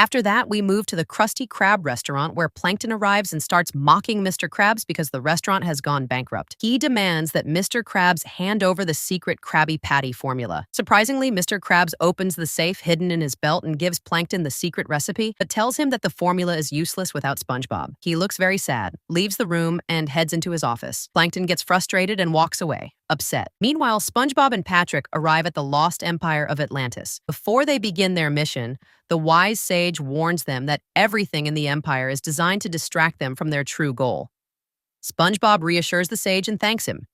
After that, we move to the Krusty Krab restaurant where Plankton arrives and starts mocking Mr. Krabs because the restaurant has gone bankrupt. He demands that Mr. Krabs hand over the secret Krabby Patty formula. Surprisingly, Mr. Krabs opens the safe hidden in his belt and gives Plankton the secret recipe, but tells him that the formula is useless without SpongeBob. He looks very sad, leaves the room, and heads into his office. Plankton gets frustrated and walks away, upset. Meanwhile, SpongeBob and Patrick arrive at the lost empire of Atlantis. Before they begin their mission, the wise sage warns them that everything in the empire is designed to distract them from their true goal. SpongeBob reassures the sage and thanks him.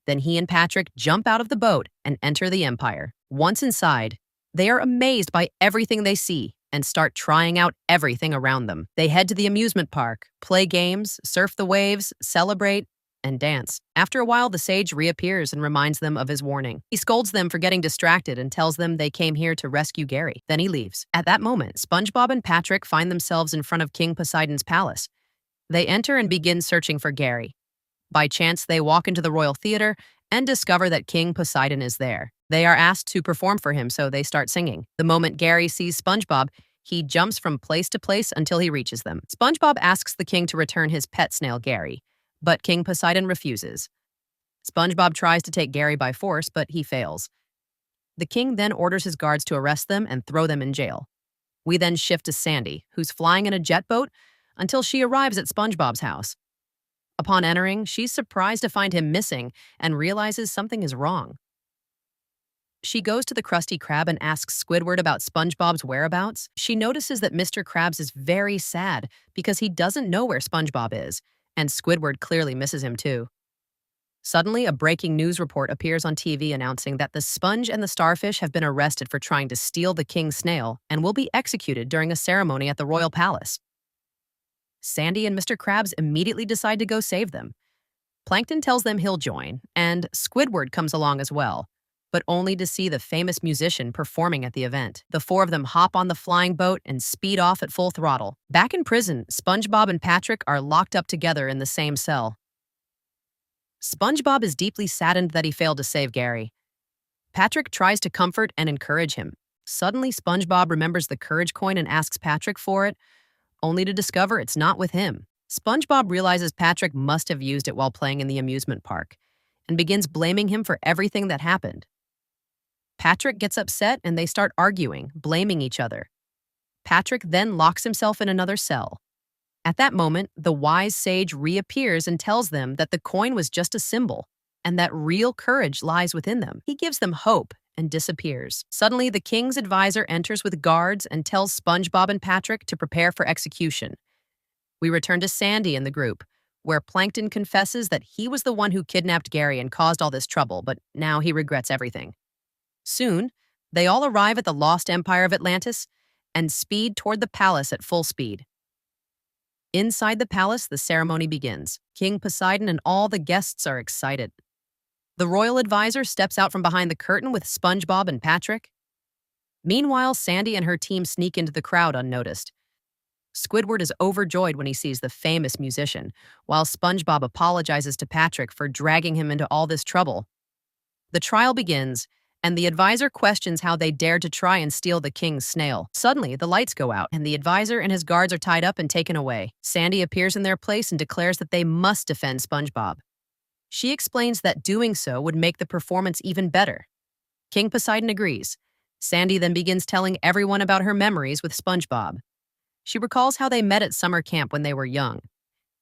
Then he and Patrick jump out of the boat and enter the empire. Once inside, they are amazed by everything they see and start trying out everything around them. They head to the amusement park, play games, surf the waves, celebrate, and dance. After a while, the sage reappears and reminds them of his warning. He scolds them for getting distracted and tells them they came here to rescue Gary. Then he leaves. At that moment, SpongeBob and Patrick find themselves in front of King Poseidon's palace. They enter and begin searching for Gary. By chance, they walk into the royal theater and discover that King Poseidon is there. They are asked to perform for him, so they start singing. The moment Gary sees SpongeBob, he jumps from place to place until he reaches them. SpongeBob asks the king to return his pet snail, Gary, but King Poseidon refuses. SpongeBob tries to take Gary by force, but he fails. The king then orders his guards to arrest them and throw them in jail. We then shift to Sandy, who's flying in a jet boat until she arrives at SpongeBob's house. Upon entering, she's surprised to find him missing and realizes something is wrong. She goes to the Krusty Krab and asks Squidward about SpongeBob's whereabouts. She notices that Mr. Krabs is very sad because he doesn't know where SpongeBob is, and Squidward clearly misses him too. Suddenly, a breaking news report appears on TV announcing that the sponge and the starfish have been arrested for trying to steal the king's snail and will be executed during a ceremony at the royal palace. Sandy and Mr. Krabs immediately decide to go save them. Plankton tells them he'll join, and Squidward comes along as well, but only to see the famous musician performing at the event. The four of them hop on the flying boat and speed off at full throttle. Back in prison, SpongeBob and Patrick are locked up together in the same cell. SpongeBob is deeply saddened that he failed to save Gary. Patrick tries to comfort and encourage him. Suddenly, SpongeBob remembers the courage coin and asks Patrick for it, only to discover it's not with him. SpongeBob realizes Patrick must have used it while playing in the amusement park and begins blaming him for everything that happened. Patrick gets upset and they start arguing, blaming each other. Patrick then locks himself in another cell. At that moment, the wise sage reappears and tells them that the coin was just a symbol and that real courage lies within them. He gives them hope and disappears. Suddenly, the king's advisor enters with guards and tells SpongeBob and Patrick to prepare for execution. We return to Sandy and the group, where Plankton confesses that he was the one who kidnapped Gary and caused all this trouble, but now he regrets everything. Soon, they all arrive at the lost empire of Atlantis and speed toward the palace at full speed. Inside the palace, the ceremony begins. King Poseidon and all the guests are excited. The royal advisor steps out from behind the curtain with SpongeBob and Patrick. Meanwhile, Sandy and her team sneak into the crowd unnoticed. Squidward is overjoyed when he sees the famous musician, while SpongeBob apologizes to Patrick for dragging him into all this trouble. The trial begins, and the advisor questions how they dared to try and steal the king's snail. Suddenly, the lights go out, and the advisor and his guards are tied up and taken away. Sandy appears in their place and declares that they must defend SpongeBob. She explains that doing so would make the performance even better. King Poseidon agrees. Sandy then begins telling everyone about her memories with SpongeBob. She recalls how they met at summer camp when they were young.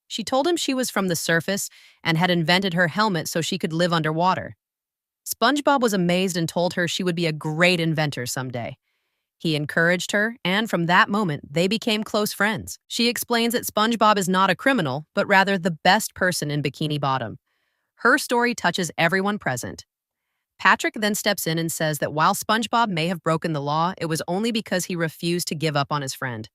She told him she was from the surface and had invented her helmet so she could live underwater. SpongeBob was amazed and told her she would be a great inventor someday. He encouraged her, and from that moment, they became close friends. She explains that SpongeBob is not a criminal, but rather the best person in Bikini Bottom. Her story touches everyone present. Patrick then steps in and says that while SpongeBob may have broken the law, it was only because he refused to give up on his friend.